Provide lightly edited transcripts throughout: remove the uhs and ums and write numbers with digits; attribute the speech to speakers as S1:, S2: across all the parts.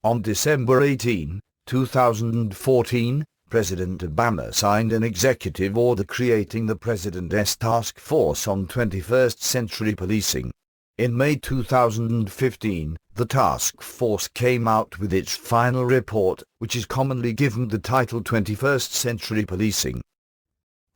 S1: On December 18, 2014, President Obama signed an executive order creating the President's Task Force on 21st Century Policing. In May 2015, the task force came out with its final report, which is commonly given the title 21st Century Policing.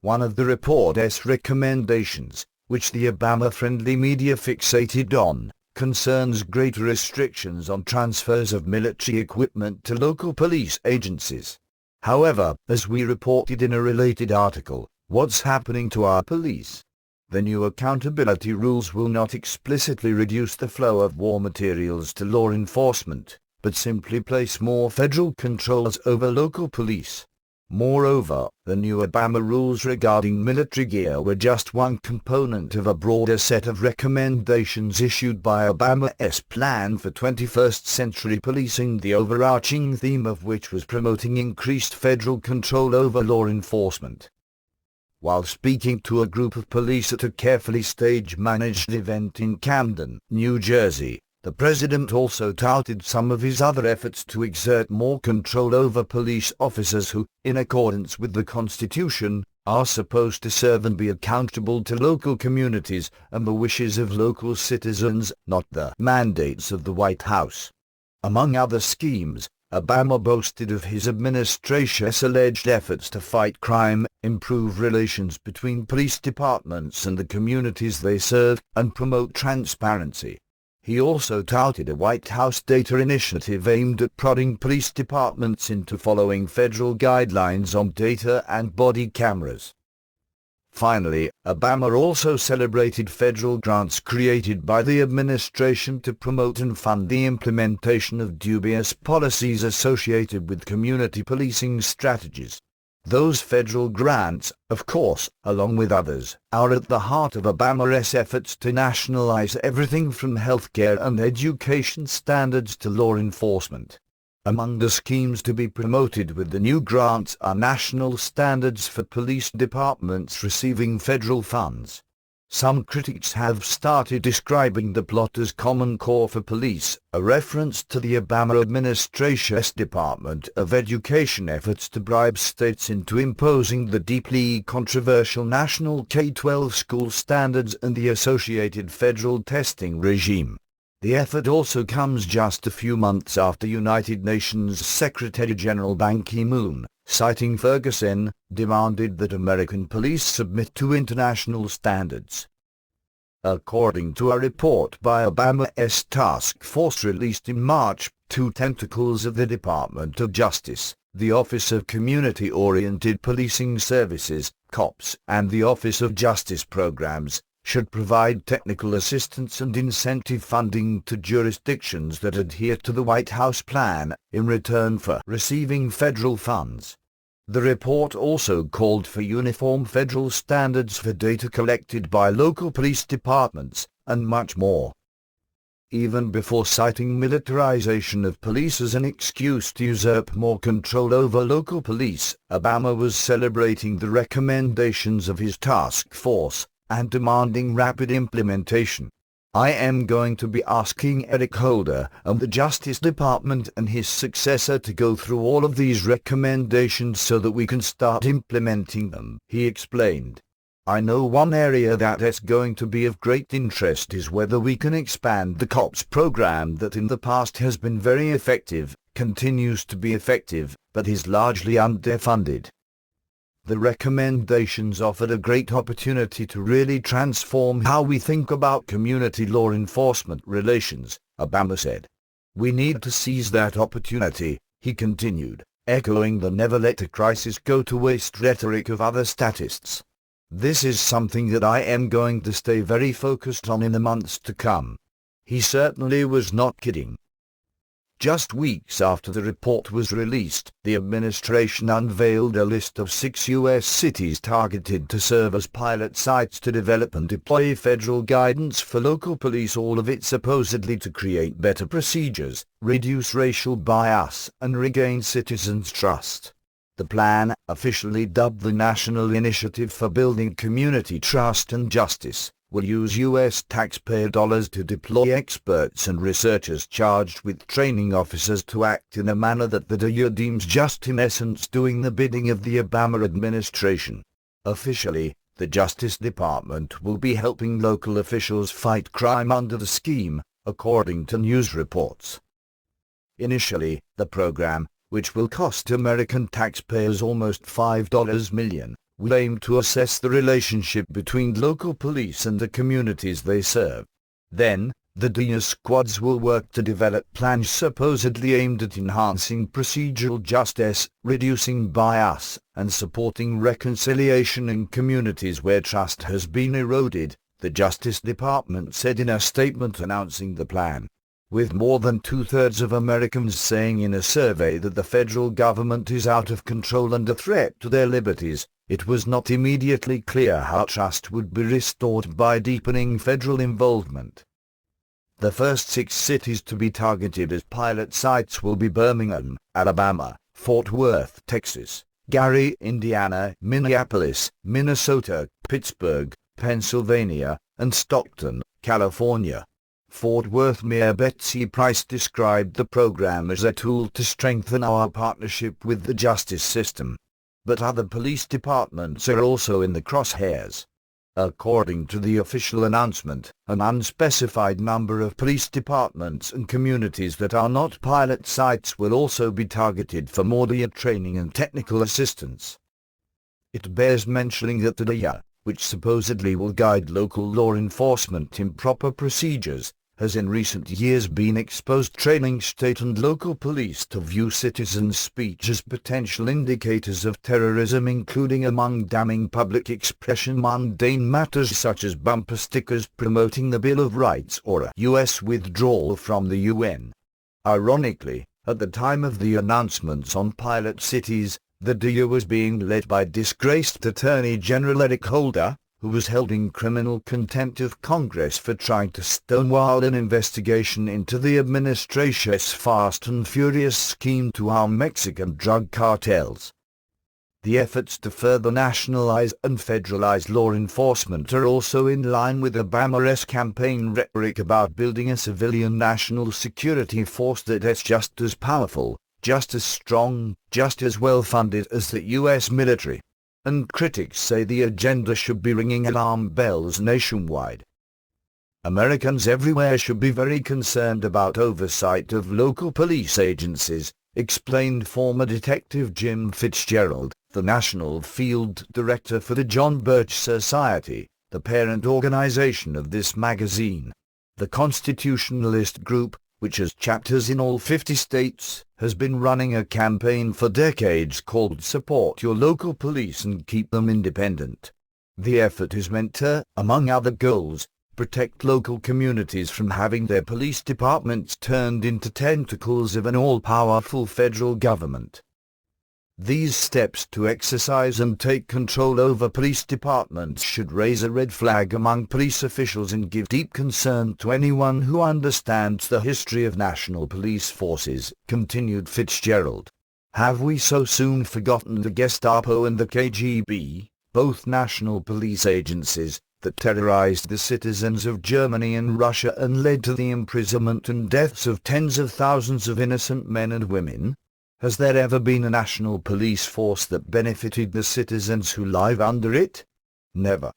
S1: One of the report's recommendations, which the Obama-friendly media fixated on, concerns greater restrictions on transfers of military equipment to local police agencies. However, as we reported in a related article, what's happening to our police? The new accountability rules will not explicitly reduce the flow of war materials to law enforcement, but simply place more federal controls over local police. Moreover, the new Obama rules regarding military gear were just one component of a broader set of recommendations issued by Obama's plan for 21st century policing, the overarching theme of which was promoting increased federal control over law enforcement. While speaking to a group of police at a carefully stage-managed event in Camden, New Jersey, the president also touted some of his other efforts to exert more control over police officers who, in accordance with the Constitution, are supposed to serve and be accountable to local communities and the wishes of local citizens, not the mandates of the White House. Among other schemes, Obama boasted of his administration's alleged efforts to fight crime, improve relations between police departments and the communities they serve, and promote transparency. He also touted a White House data initiative aimed at prodding police departments into following federal guidelines on data and body cameras. Finally, Obama also celebrated federal grants created by the administration to promote and fund the implementation of dubious policies associated with community policing strategies. Those federal grants, of course, along with others, are at the heart of Obama's efforts to nationalize everything from healthcare and education standards to law enforcement. Among the schemes to be promoted with the new grants are national standards for police departments receiving federal funds. Some critics have started describing the plot as Common Core for Police, a reference to the Obama administration's Department of Education efforts to bribe states into imposing the deeply controversial national K-12 school standards and the associated federal testing regime. The effort also comes just a few months after United Nations Secretary-General Ban Ki-moon, citing Ferguson, demanded that American police submit to international standards. According to a report by Obama's task force released in March, two tentacles of the Department of Justice, the Office of Community-Oriented Policing Services, COPS, and the Office of Justice Programs, should provide technical assistance and incentive funding to jurisdictions that adhere to the White House plan, in return for receiving federal funds. The report also called for uniform federal standards for data collected by local police departments, and much more. Even before citing militarization of police as an excuse to usurp more control over local police, Obama was celebrating the recommendations of his task force, and demanding rapid implementation. I am going to be asking Eric Holder and the Justice Department and his successor to go through all of these recommendations so that we can start implementing them, he explained. I know one area that is going to be of great interest is whether we can expand the COPS program that in the past has been very effective, continues to be effective, but is largely underfunded. The recommendations offered a great opportunity to really transform how we think about community law enforcement relations, Obama said. We need to seize that opportunity, he continued, echoing the never let a crisis go to waste rhetoric of other statists. This is something that I am going to stay very focused on in the months to come. He certainly was not kidding. Just weeks after the report was released, the administration unveiled a list of 6 U.S. cities targeted to serve as pilot sites to develop and deploy federal guidance for local police, all of it supposedly to create better procedures, reduce racial bias, and regain citizens' trust. The plan, officially dubbed the National Initiative for Building Community Trust and Justice, will use U.S. taxpayer dollars to deploy experts and researchers charged with training officers to act in a manner that the DEA deems just, in essence doing the bidding of the Obama administration. Officially, the Justice Department will be helping local officials fight crime under the scheme, according to news reports. Initially, the program, which will cost American taxpayers almost $5 million, will aim to assess the relationship between local police and the communities they serve. Then, the DEA squads will work to develop plans supposedly aimed at enhancing procedural justice, reducing bias, and supporting reconciliation in communities where trust has been eroded, the Justice Department said in a statement announcing the plan. With more than two-thirds of Americans saying in a survey that the federal government is out of control and a threat to their liberties, it was not immediately clear how trust would be restored by deepening federal involvement. The first 6 cities to be targeted as pilot sites will be Birmingham, Alabama, Fort Worth, Texas, Gary, Indiana, Minneapolis, Minnesota, Pittsburgh, Pennsylvania, and Stockton, California. Fort Worth Mayor Betsy Price described the program as a tool to strengthen our partnership with the justice system. But other police departments are also in the crosshairs. According to the official announcement, an unspecified number of police departments and communities that are not pilot sites will also be targeted for more DEA training and technical assistance. It bears mentioning that the DEA, which supposedly will guide local law enforcement in proper procedures, has in recent years been exposed training state and local police to view citizens' speech as potential indicators of terrorism, including among damning public expression mundane matters such as bumper stickers promoting the Bill of Rights or a U.S. withdrawal from the UN. Ironically, at the time of the announcements on pilot cities, the DEA was being led by disgraced Attorney General Eric Holder, who was held in criminal contempt of Congress for trying to stonewall an investigation into the administration's fast and furious scheme to arm Mexican drug cartels. The efforts to further nationalize and federalize law enforcement are also in line with Obama's campaign rhetoric about building a civilian national security force that is just as powerful, just as strong, just as well-funded as the U.S. military. And critics say the agenda should be ringing alarm bells nationwide. Americans everywhere should be very concerned about oversight of local police agencies, explained former Detective Jim Fitzgerald, the National Field Director for the John Birch Society, the parent organization of this magazine. The Constitutionalist group, which has chapters in all 50 states, has been running a campaign for decades called Support Your Local Police and Keep Them Independent. The effort is meant to, among other goals, protect local communities from having their police departments turned into tentacles of an all-powerful federal government. These steps to exercise and take control over police departments should raise a red flag among police officials and give deep concern to anyone who understands the history of national police forces, continued Fitzgerald. Have we so soon forgotten the Gestapo and the KGB, both national police agencies, that terrorized the citizens of Germany and Russia and led to the imprisonment and deaths of tens of thousands of innocent men and women? Has there ever been a national police force that benefited the citizens who live under it? Never.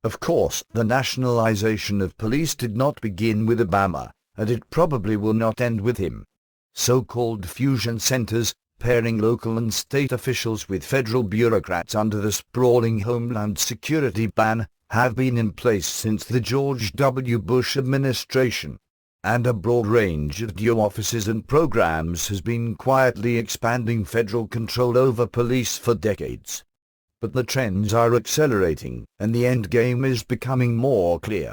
S1: Of course, the nationalization of police did not begin with Obama, and it probably will not end with him. So-called fusion centers, pairing local and state officials with federal bureaucrats under the sprawling Homeland Security ban, have been in place since the George W. Bush administration. And a broad range of DEA offices and programs has been quietly expanding federal control over police for decades. But the trends are accelerating, and the end game is becoming more clear.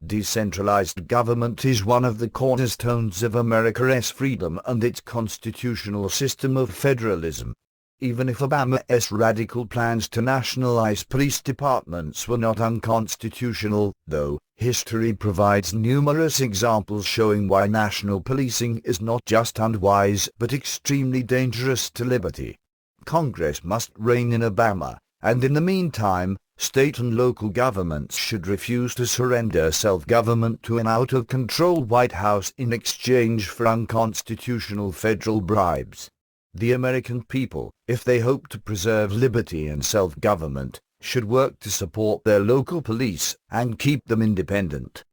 S1: Decentralized government is one of the cornerstones of America's freedom and its constitutional system of federalism. Even if Obama's radical plans to nationalize police departments were not unconstitutional, though, history provides numerous examples showing why national policing is not just unwise but extremely dangerous to liberty. Congress must rein in Obama and in the meantime, state and local governments should refuse to surrender self-government to an out-of-control White House in exchange for unconstitutional federal bribes. The American people, if they hope to preserve liberty and self-government, should work to support their local police and keep them independent.